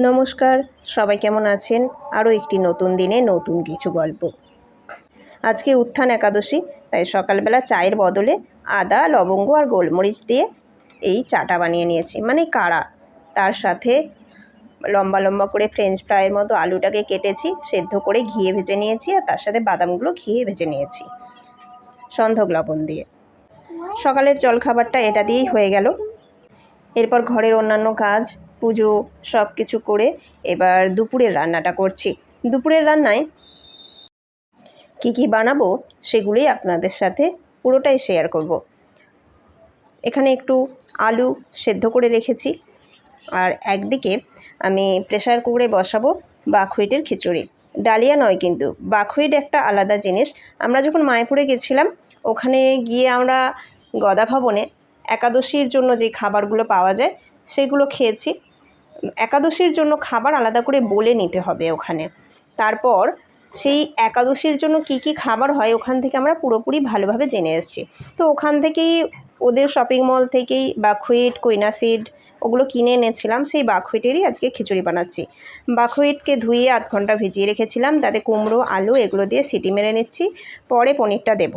নমস্কার, সবাই কেমন আছেন? আরও একটি নতুন দিনে নতুন কিছু গল্প। আজকে উত্থান একাদশী, তাই সকালবেলা চায়ের বদলে আদা, লবঙ্গ আর গোলমরিচ দিয়ে এই চাটা বানিয়ে নিয়েছি, মানে কাড়া। তার সাথে লম্বা লম্বা করে ফ্রেঞ্চ ফ্রাইয়ের মতো আলুটাকে কেটেছি, সেদ্ধ করে ঘিয়ে ভেজে নিয়েছি, আর তার সাথে বাদামগুলো ঘিয়ে ভেজে নিয়েছি সন্ধক লবণ দিয়ে। সকালের জলখাবারটা এটা দিয়েই হয়ে গেল। এরপর ঘরের অন্যান্য কাজ, পুজো সব কিছু করে এবার দুপুরের রান্নাটা করছি। দুপুরের রান্নায় কী কী বানাবো সেগুলোই আপনাদের সাথে পুরোটাই শেয়ার করব। এখানে একটু আলু সেদ্ধ করে রেখেছি, আর একদিকে আমি প্রেসার কুকারে বসাবো বাকহুইটের খিচুড়ি। ডালিয়া নয় কিন্তু, বাকহুইট একটা আলাদা জিনিস। আমরা যখন মায়াপুরে গেছিলাম, ওখানে গিয়ে আমরা গদা ভবনে একাদশীর জন্য যে খাবারগুলো পাওয়া যায় সেগুলো খেয়েছি। একাদশীর জন্য খাবার আলাদা করে বলে নিতে হবে ওখানে। তারপর সেই একাদশীর জন্য কি কি খাবার হয় ওখান থেকে আমরা পুরোপুরি ভালোভাবে জেনে এসেছি। তো ওখান থেকেই, ওদের শপিং মল থেকেই বাকহুইট, কুইনা সিড ওগুলো কিনে এনেছিলাম। সেই বাকহুইটেরই আজকে খিচুড়ি বানাচ্ছি। বাকহুইটকে ধুয়ে আধ ঘন্টা ভিজিয়ে রেখেছিলাম, তাতে কুমড়ো, আলু এগুলো দিয়ে সিটি মেরে নিচ্ছি, পরে পনিরটা দেব।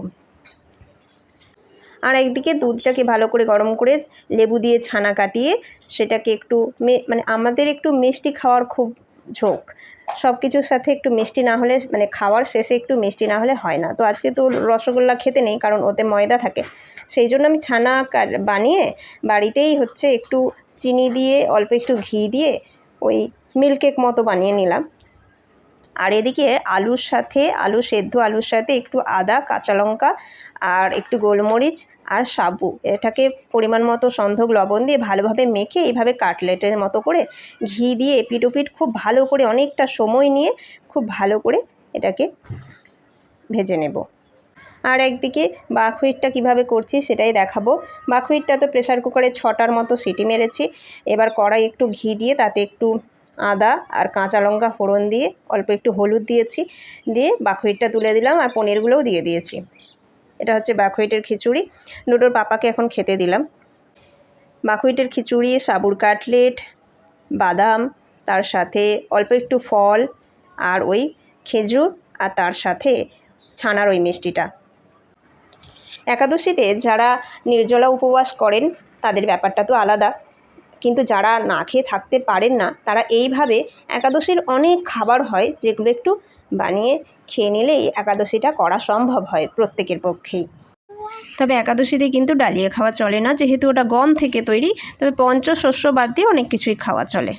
আর একদিকে দুধটাকে ভালো করে গরম করে লেবু দিয়ে ছানা কাটিয়ে সেটাকে একটু মানে আমাদের একটু মিষ্টি খাওয়ার খুব ঝোঁক, সব কিছুর সাথে একটু মিষ্টি না হলে, মানে খাওয়ার শেষে একটু মিষ্টি না হলে হয় না। তো আজকে তো রসগোল্লা খেতে নেই, কারণ ওতে ময়দা থাকে। সেই জন্য আমি ছানা বানিয়ে বাড়িতেই একটু চিনি দিয়ে অল্প একটু ঘি দিয়ে ওই মিল্ক কেক মতো বানিয়ে নিলাম। আর এদিকে আলু সেদ্ধ আলুর সাথে একটু আদা, কাঁচা লঙ্কা আর একটু গোলমরিচ আর সাবু, এটাকে পরিমাণ মতো সন্ধক লবণ দিয়ে ভালোভাবে মেখে এইভাবে কাটলেটের মতো করে ঘি দিয়ে এপিট ওপিট খুব ভালো করে অনেকটা সময় নিয়ে খুব ভালো করে এটাকে ভেজে নেব। আর একদিকে বাকহুইটটা কীভাবে করছি সেটাই দেখাবো। বাকহুইটটা তো প্রেসার কুকারে 6টার মতো সিটি মেরেছি। এবার কড়াই একটু ঘি দিয়ে তাতে একটু আদা আর কাঁচা লঙ্কা ফোড়ন দিয়ে অল্প একটু হলুদ দিয়েছি, দিয়ে বাকহুইটটা তুলে দিলাম আর পনিরগুলোও দিয়ে দিয়েছি। এটা হচ্ছে বাকহুইটের খিচুড়ি। ডোডোর পাপাকে এখন খেতে দিলাম। বাকহুইটের খিচুড়ি, সাবুর কাটলেট, বাদাম, তার সাথে অল্প একটু ফল আর ওই খেজুর, আর তার সাথে ছানার ওই মিষ্টিটা। একাদশীতে যারা নির্জলা উপবাস করেন তাদের ব্যাপারটা তো আলাদা, কিন্তু যারা না খেয়ে থাকতে পারেন না তারা এইভাবে একাদশীর অনেক খাবার হয় যেগুলো একটু বানিয়ে খেয়ে নিলেই একাদশীটা করা সম্ভব হয় প্রত্যেকের পক্ষেই। তবে একাদশীতে কিন্তু ডালিয়া খাওয়া চলে না, যেহেতু ওটা গম থেকে তৈরি। তবে পঞ্চশস্য বাদ দিয়ে অনেক কিছুই খাওয়া চলে।